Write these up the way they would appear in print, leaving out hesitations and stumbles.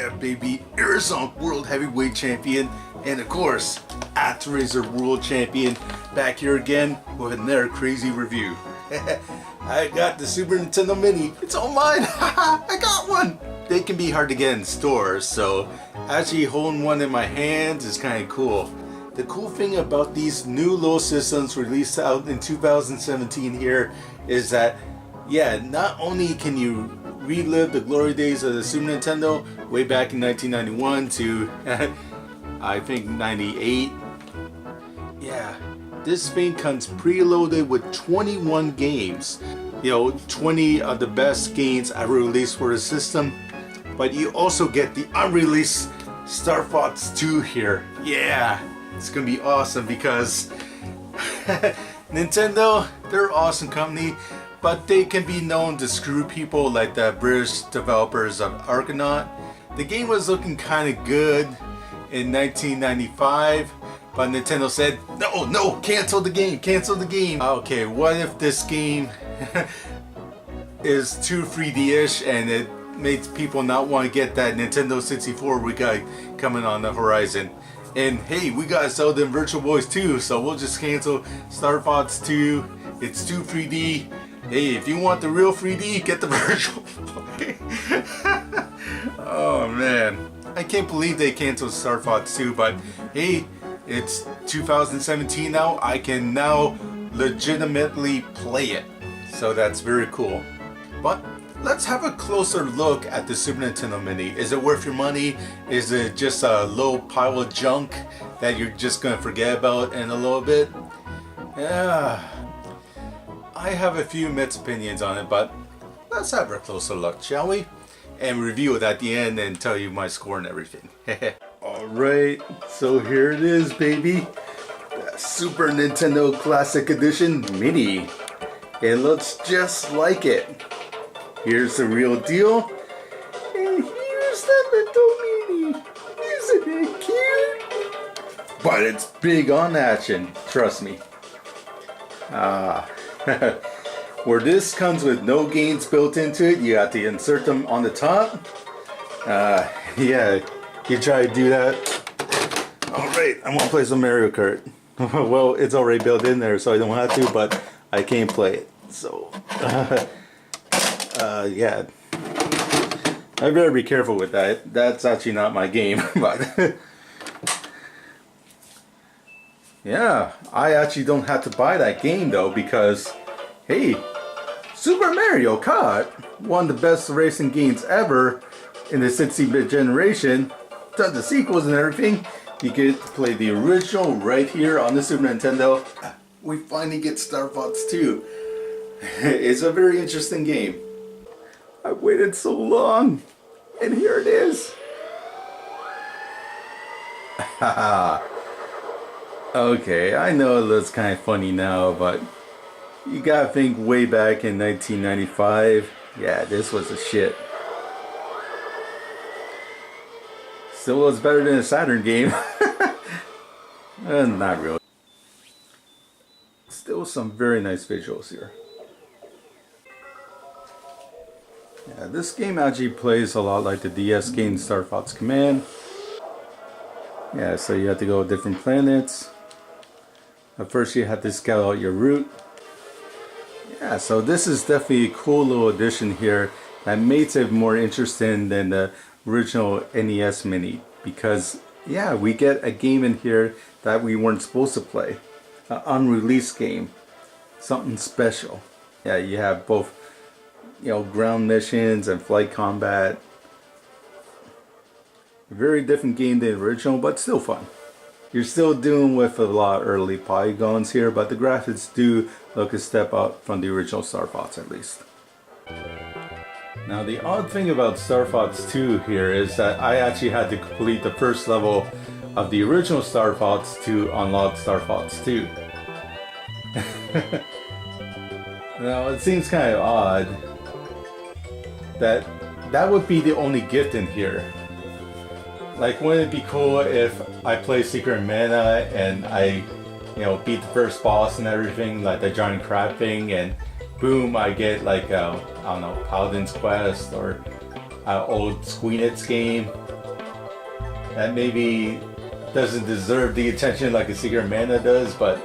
Yeah, baby, Arizona World Heavyweight Champion, and of course, ActRaiser World Champion, back here again with another crazy review. I got the Super Nintendo Mini. It's all mine. I got one. They can be hard to get in stores, so actually holding one in my hands is kind of cool. The cool thing about these new little systems released out in 2017 here is that, yeah, not only can you relive the glory days of the Super Nintendo way back in 1991 to I think 98. Yeah, this thing comes preloaded with 21 games. You know, 20 of the best games ever released for the system. But you also get the unreleased Star Fox 2 here. Yeah, it's gonna be awesome because Nintendo, they're an awesome company, but they can be known to screw people like the British developers of Argonaut. The game was looking kind of good in 1995, but Nintendo said, no, cancel the game. Okay, what if this game is too 3D-ish and it makes people not want to get that Nintendo 64 we got coming on the horizon? And hey, we gotta sell them Virtual Boys too, so we'll just cancel Star Fox 2. It's too 3D. Hey, if you want the real 3D, get the Virtual Boy. Oh man, I can't believe they canceled Star Fox 2, but hey, it's 2017 now. I can now legitimately play it, so that's very cool. But let's have a closer look at the Super Nintendo Mini. Is it worth your money? Is it just a little pile of junk that you're just gonna forget about in a little bit? Yeah, I have a few mixed opinions on it, but let's have a closer look, shall we? And review it at the end and tell you my score and everything. Alright, so here it is, baby. The Super Nintendo Classic Edition Mini. It looks just like it. Here's the real deal. And here's the little Mini. Isn't it cute? But it's big on action, trust me. Where this comes with no games built into it, you have to insert them on the top. Yeah, you try to do that. Alright, I want to play some Mario Kart. Well, it's already built in there, so I don't have to, but I can't play it. So, yeah. I better be careful with that. That's actually not my game, but yeah, I actually don't have to buy that game though, because hey, Super Mario Kart, one of the best racing games ever in the 16-bit generation, tons of sequels and everything. You get to play the original right here on the Super Nintendo. We finally get Star Fox 2. It's a very interesting game. I waited so long, and here it is. Okay, I know it looks kind of funny now, but you gotta think way back in 1995. Yeah, this was a shit. Still was better than a Saturn game. Not really. Still some very nice visuals here. Yeah, this game actually plays a lot like the DS game Star Fox Command. Yeah, so you have to go to different planets. At first you have to scout out your route. Yeah, so this is definitely a cool little addition here that makes it more interesting than the original NES Mini, because yeah, we get a game in here that we weren't supposed to play. An unreleased game. Something special. Yeah, you have both, you know, ground missions and flight combat. A very different game than the original, but still fun. You're still dealing with a lot of early polygons here, but the graphics do look a step up from the original Star Fox at least. Now the odd thing about Star Fox 2 here is that I actually had to complete the first level of the original Star Fox to unlock Star Fox 2. Now it seems kind of odd that that would be the only gift in here. Like, wouldn't it be cool if I play Secret of Mana and I, you know, beat the first boss and everything, like the giant crab thing, and boom, I get like, I don't know, Paladin's Quest or old Squeenix game that maybe doesn't deserve the attention like a Secret of Mana does, but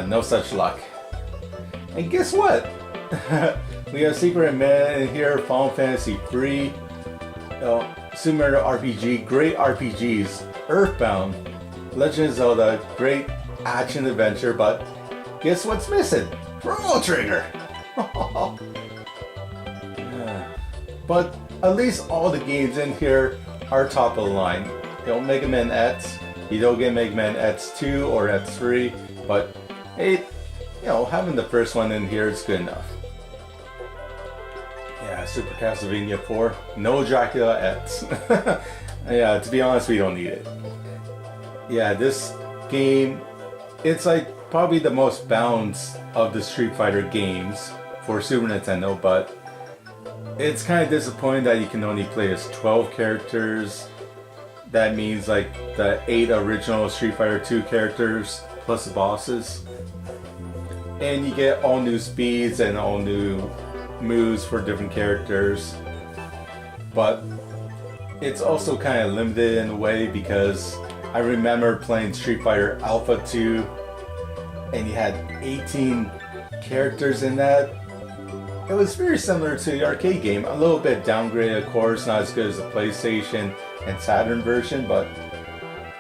no such luck. And guess what? We have Secret of Mana in here, Final Fantasy 3, Super Mario RPG, great RPGs, Earthbound, Legend of Zelda, great action adventure, but guess what's missing? Chrono Trigger! But at least all the games in here are top of the line. Mega Man X, you don't get Mega Man X2 or X3, but hey, having the first one in here is good enough. Yeah, Super Castlevania 4, no Dracula X. Yeah, to be honest, we don't need it. Yeah, this game, it's like probably the most balanced of the Street Fighter games for Super Nintendo, but it's kind of disappointing that you can only play as 12 characters. That means like the 8 original Street Fighter 2 characters plus the bosses. And you get all new speeds and all new moves for different characters. But it's also kind of limited in a way because I remember playing Street Fighter Alpha 2 and you had 18 characters in that. It was very similar to the arcade game, a little bit downgraded of course, not as good as the PlayStation and Saturn version, but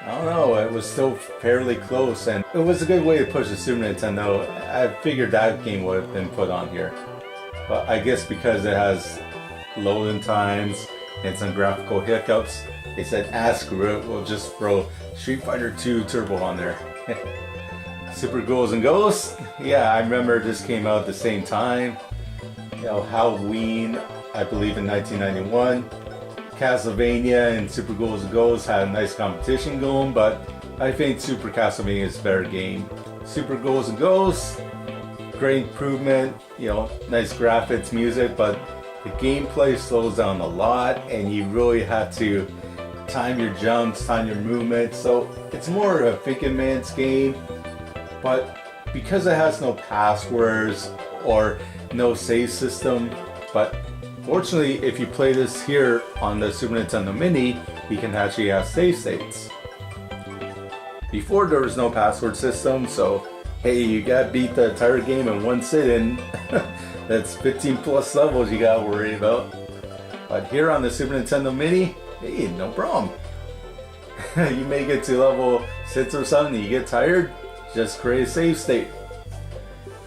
I don't know, it was still fairly close and it was a good way to push the Super Nintendo. I figured that game would have been put on here. But I guess because it has loading times and some graphical hiccups, they said, screw it, we'll just throw Street Fighter 2 Turbo on there. Super Ghouls and Ghosts, yeah, I remember this came out at the same time. Halloween, I believe in 1991. Castlevania and Super Ghouls and Ghosts had a nice competition going, but I think Super Castlevania is a better game. Super Ghouls and Ghosts, great improvement, nice graphics, music, but the gameplay slows down a lot and you really have to time your jumps, time your movements, so it's more of a thinking man's game. But because it has no passwords or no save system, but fortunately if you play this here on the Super Nintendo Mini, you can actually have save states. Before there was no password system, so hey, you gotta beat the entire game in one sitting. That's 15 plus levels you gotta worry about. But here on the Super Nintendo Mini, hey, no problem. You make it to level 6 or something, you get tired, just create a save state.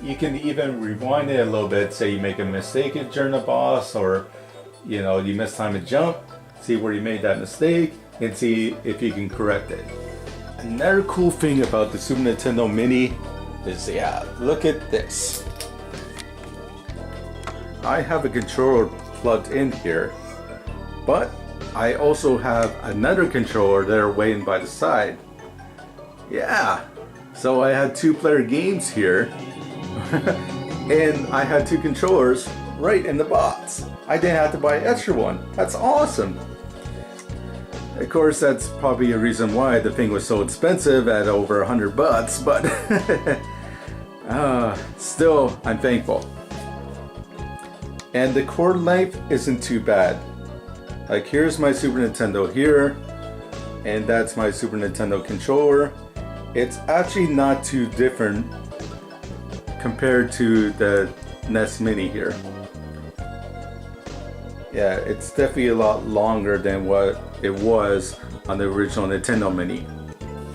You can even rewind it a little bit, say you make a mistake during a boss, or you miss time to jump, see where you made that mistake, and see if you can correct it. Another cool thing about the Super Nintendo Mini is, look at this. I have a controller plugged in here, but I also have another controller there waiting by the side. Yeah, so I had 2-player games here. And I had 2 controllers right in the box. I didn't have to buy an extra one. That's awesome. Of course, that's probably a reason why the thing was so expensive at over $100, but still, I'm thankful. And the cord length isn't too bad. Like, here's my Super Nintendo here, and that's my Super Nintendo controller. It's actually not too different compared to the NES Mini here. Yeah, it's definitely a lot longer than what it was on the original Nintendo Mini.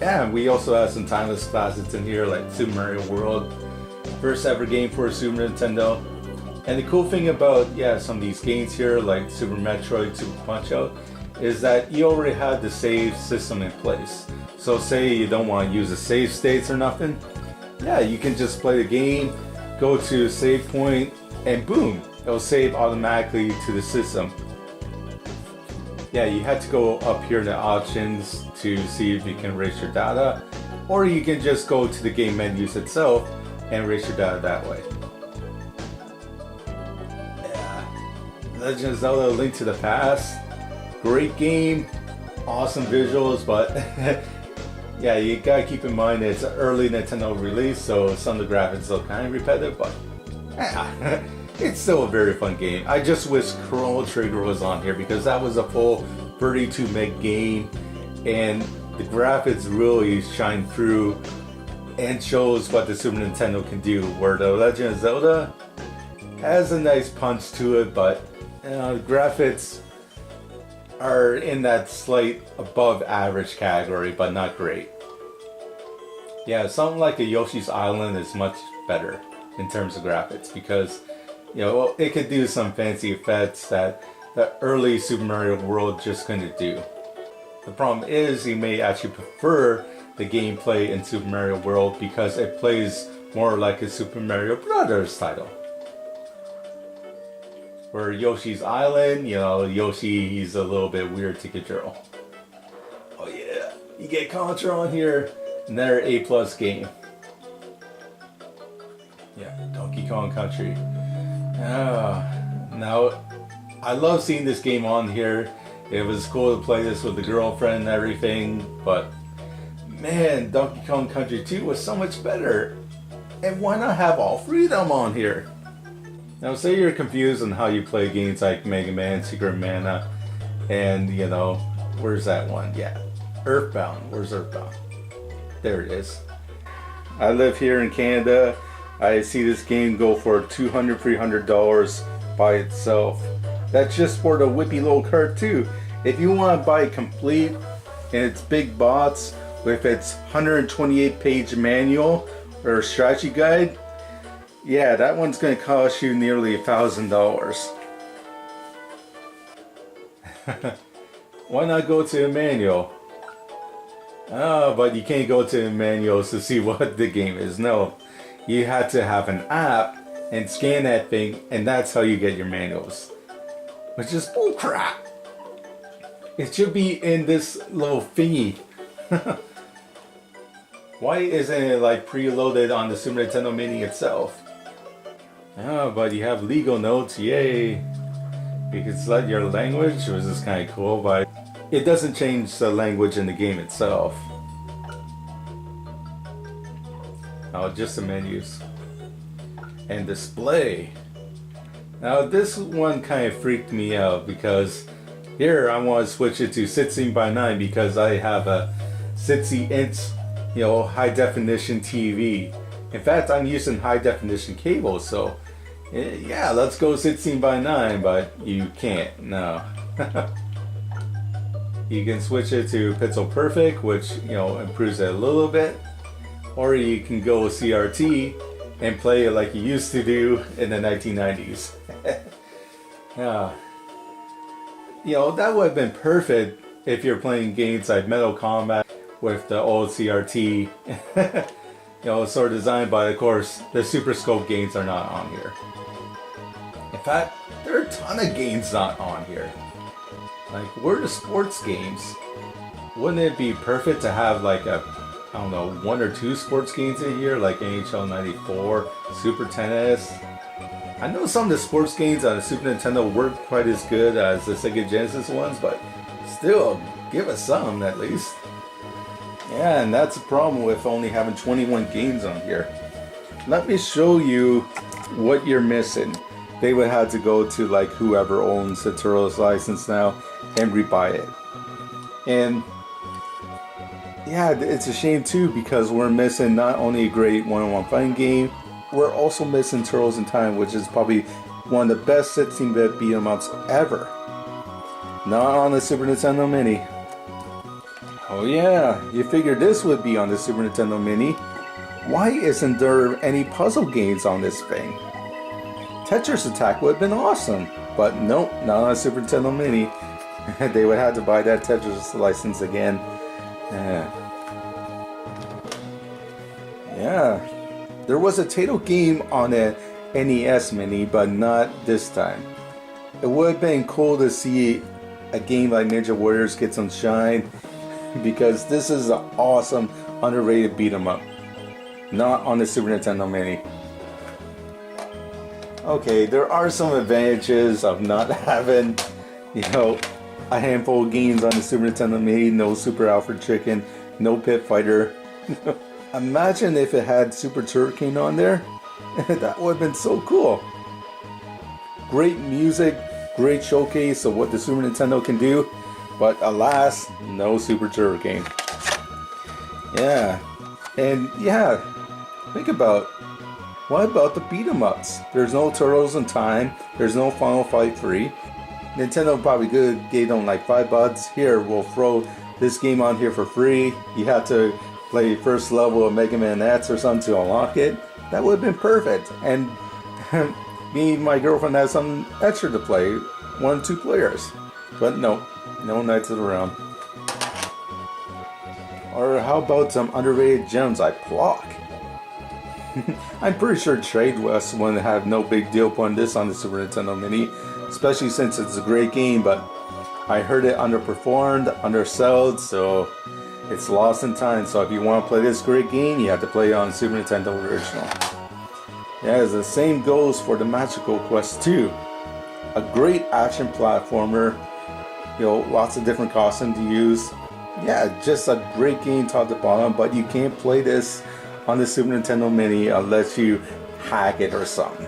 Yeah, we also have some timeless classics in here like Super Mario World, first ever game for Super Nintendo. And the cool thing about some of these games here like Super Metroid, Super Punch-Out, is that you already have the save system in place. So say you don't want to use the save states or nothing, you can just play the game, go to a save point, and boom, it'll save automatically to the system. Yeah, you have to go up here in the options to see if you can erase your data, or you can just go to the game menus itself and erase your data that way. Legend of Zelda: Link to the Past, great game, awesome visuals, but you gotta keep in mind it's an early Nintendo release, so some of the graphics look kind of repetitive, but it's still a very fun game. I just wish Chrono Trigger was on here because that was a full 32 meg game, and the graphics really shine through and shows what the Super Nintendo can do, where the Legend of Zelda has a nice punch to it, but the graphics are in that slight above average category, but not great. Yeah, something like a Yoshi's Island is much better in terms of graphics because, you know, it could do some fancy effects that the early Super Mario World just couldn't do. The problem is you may actually prefer the gameplay in Super Mario World because it plays more like a Super Mario Brothers title. Where Yoshi's Island, you know, Yoshi, he's a little bit weird to control. Oh yeah, you get Contra on here, another A+ game. Yeah, Donkey Kong Country. Now, I love seeing this game on here. It was cool to play this with the girlfriend and everything, but man, Donkey Kong Country 2 was so much better. And why not have all three of them on here? Now, say you're confused on how you play games like Mega Man, Secret of Mana, and you know, where's that one? Yeah, Earthbound. Where's Earthbound? There it is. I live here in Canada. I see this game go for $200, $300 by itself. That's just for the whippy little cart too. If you want to buy it complete and it's big box with its 128 page manual or strategy guide, yeah, that one's going to cost you nearly $1,000. Why not go to a manual? But you can't go to a manual to see what the game is. No, you had to have an app and scan that thing, and that's how you get your manuals. Which is bullcrap. It should be in this little thingy. Why isn't it like preloaded on the Super Nintendo Mini itself? But you have legal notes, yay! You can select your language, which is kind of cool, but it doesn't change the language in the game itself. Oh, just the menus. And display. Now this one kind of freaked me out because here I want to switch it to 16:9 because I have a 60-inch, you know, high definition TV. In fact, I'm using high definition cable, so yeah, let's go 16:9, but you can't, no. You can switch it to Pixel Perfect, which, you know, improves it a little bit, or you can go CRT and play it like you used to do in the 1990s. You know, that would have been perfect if you're playing games like Mortal Kombat with the old CRT. You know, sort of designed, but of course, the Super Scope games are not on here. In fact, there are a ton of games not on here. Like, where are the sports games? Wouldn't it be perfect to have like a, I don't know, 1 or 2 sports games in here, like NHL 94, Super Tennis? I know some of the sports games on the Super Nintendo weren't quite as good as the Sega Genesis ones, but still, give us some at least. Yeah, and that's the problem with only having 21 games on here. Let me show you what you're missing. They would have to go to like whoever owns the Turtles license now and rebuy it. And yeah, it's a shame too because we're missing not only a great one-on-one fighting game, we're also missing Turtles in Time, which is probably one of the best 16-bit beat 'em ups ever. Not on the Super Nintendo Mini. Oh yeah, you figured this would be on the Super Nintendo Mini. Why isn't there any puzzle games on this thing? Tetris Attack would have been awesome, but nope, not on a Super Nintendo Mini. They would have to buy that Tetris license again. Yeah, there was a Taito game on a NES Mini, but not this time. It would have been cool to see a game like Ninja Warriors get some shine, because this is an awesome, underrated beat 'em up. Not on the Super Nintendo Mini. Okay, there are some advantages of not having, you know, a handful of games on the Super Nintendo Mini. No Super Alfred Chicken, no Pit Fighter. Imagine if it had Super Turrican on there. That would have been so cool. great music, great showcase of what the Super Nintendo can do, but alas, no Super Turbo game. Yeah, and yeah, think about, what about the beat 'em ups? There's no Turtles in Time, there's no Final Fight 3. Nintendo probably gave them like $5. Here, we'll throw this game on here for free. You have to play first level of Mega Man X or something to unlock it. That would have been perfect. And me and my girlfriend had something extra to play, 1 or 2 players. But no Knights of the Realm. Or how about some underrated gems like Plock? I'm pretty sure Trade West wouldn't have no big deal putting this on the Super Nintendo Mini, especially since it's a great game, but I heard it underperformed, undersold, so it's lost in time. So if you want to play this great game, you have to play it on Super Nintendo original. Yeah, the same goes for the Magical Quest 2. A great action platformer, lots of different costumes to use. Yeah, just a great game top to bottom, but you can't play this on the Super Nintendo Mini unless you hack it or something.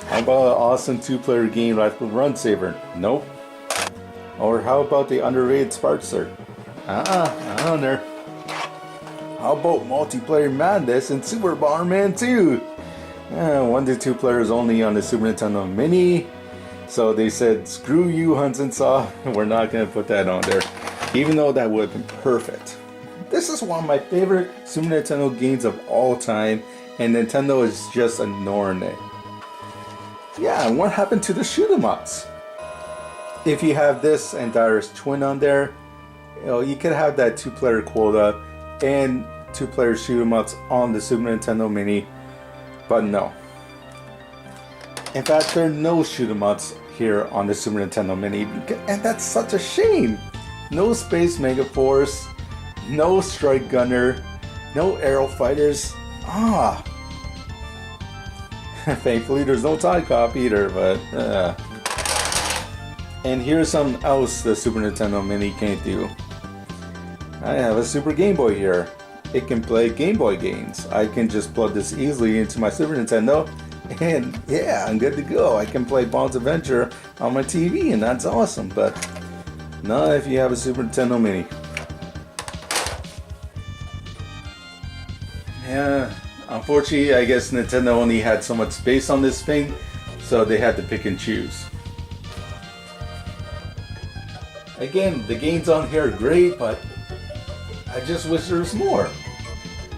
How about an awesome 2-player game like Run Saver? Nope. Or how about the underrated Sparkster? On there. How about multiplayer madness in Super Bomberman 2? 1 to 2 players only on the Super Nintendo Mini. So they said, screw you, Hudson Soft, we're not going to put that on there. Even though that would have been perfect. This is one of my favorite Super Nintendo games of all time, and Nintendo is just ignoring it. Yeah, and what happened to the shoot 'em ups? If you have this and Direst Twin on there, you could have that 2-player quota and 2-player shoot 'em ups on the Super Nintendo Mini, but no. In fact, there are no shoot 'em ups here on the Super Nintendo Mini, and that's such a shame. No Space Mega Force, no Strike Gunner, no Aero Fighters. Thankfully there's no Tie Cop either, but And here's something else the Super Nintendo Mini can't do. I have a Super Game Boy here. It can play Game Boy games. I can just plug this easily into my Super Nintendo, and yeah, I'm good to go. I can play Bob's Adventure on my TV, and that's awesome, but not if you have a Super Nintendo Mini. Yeah, unfortunately, I guess Nintendo only had so much space on this thing, so they had to pick and choose. Again, the games on here are great, but I just wish there was more.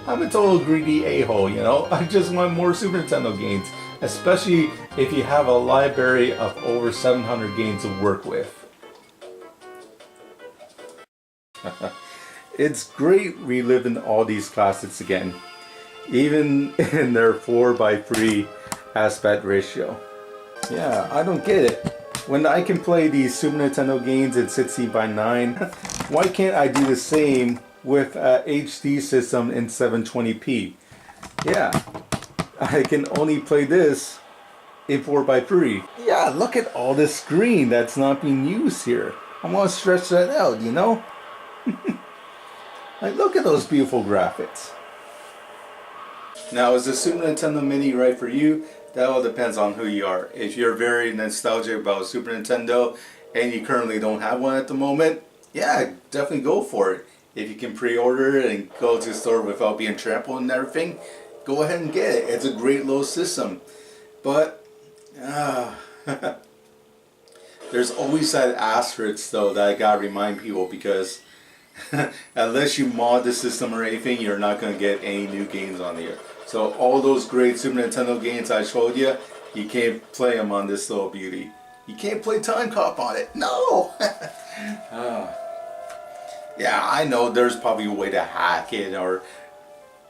I'm a total greedy a-hole, I just want more Super Nintendo games, especially if you have a library of over 700 games to work with. It's great reliving all these classics again, even in their 4:3 aspect ratio. Yeah, I don't get it. When I can play these Super Nintendo games in 16:9, why can't I do the same with a HD system in 720p? Yeah, I can only play this in 4:3. Yeah, look at all this screen that's not being used here. I want to stretch that out, Like, look at those beautiful graphics. Now, is the Super Nintendo Mini right for you? That all depends on who you are. If you're very nostalgic about Super Nintendo and you currently don't have one at the moment, yeah, definitely go for it. If you can pre-order it and go to the store without being trampled and everything, go ahead and get it. It's a great little system. But there's always that asterisk though that I gotta remind people, because unless you mod the system or anything, you're not going to get any new games on here. So all those great Super Nintendo games I showed you, you can't play them on this little beauty. You can't play Time Cop on it. No! Yeah, I know there's probably a way to hack it or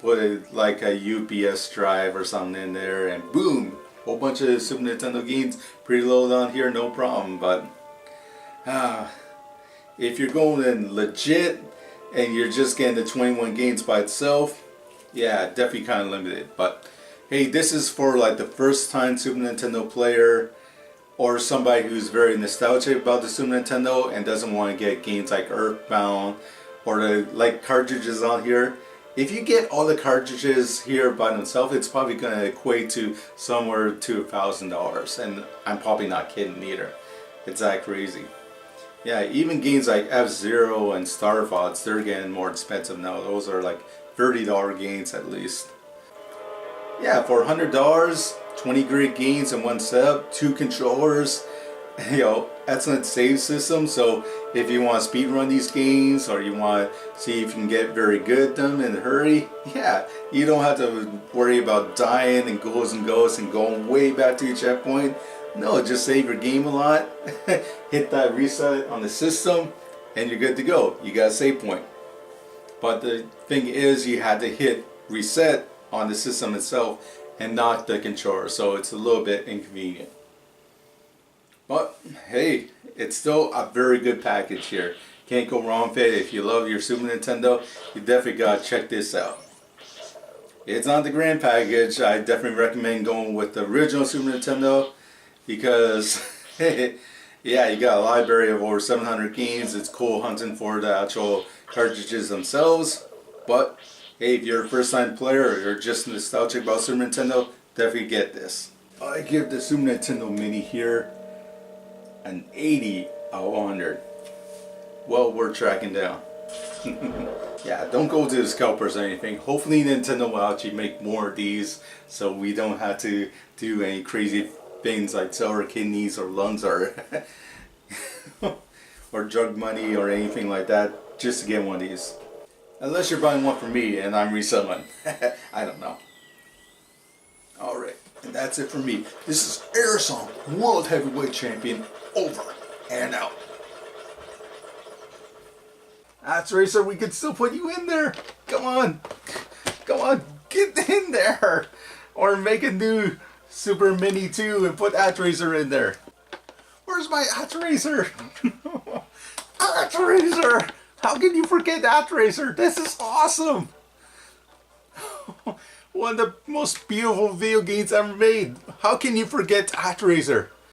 put it like a UPS drive or something in there and boom! Whole bunch of Super Nintendo games preloaded on here, no problem. But if you're going in legit and you're just getting the 21 games by itself, yeah, definitely kind of limited. But hey, this is for like the first time Super Nintendo player, or somebody who's very nostalgic about the Super Nintendo and doesn't want to get games like Earthbound or the like cartridges on here. If you get all the cartridges here by themselves, it's probably going to equate to somewhere to $1,000, and I'm probably not kidding either. It's that crazy. Yeah, even games like F-Zero and Star Fox, they're getting more expensive now. Those are like $30 games at least. Yeah, for $100, 20 great games in one setup, 2 controllers, you know, excellent save system. So if you want to speed run these games, or you want to see if you can get very good at them in a hurry, yeah, you don't have to worry about dying and ghosts and going way back to your checkpoint. No, just save your game a lot, hit that reset on the system, and you're good to go. You got a save point. But the thing is, you had to hit reset on the system itself and not the controller, so it's a little bit inconvenient. But hey, it's still a very good package here. Can't go wrong with it. If you love your Super Nintendo, you definitely gotta check this out. It's not the grand package. I definitely recommend going with the original Super Nintendo because yeah, you got a library of over 700 games. It's cool hunting for the actual cartridges themselves. But hey, if you're a first time player or you're just nostalgic about Super Nintendo, definitely get this. I give the Super Nintendo Mini here an 80 out of 100. Well worth tracking down. Yeah, don't go to the scalpers or anything. Hopefully Nintendo will actually make more of these so we don't have to do any crazy things like sell our kidneys or lungs or or drug money or anything like that just to get one of these. Unless you're buying one for me and I'm reselling. I don't know. Alright, and that's it for me. This is Airson, World Heavyweight Champion, over and out. That's Racer, we can still put you in there. Come on. Come on, get in there. Or make a new Super Mini 2 and put Racer in there. Where's my Racer? Racer! How can you forget Racer? This is awesome. One of the most beautiful video games ever made. How can you forget Racer?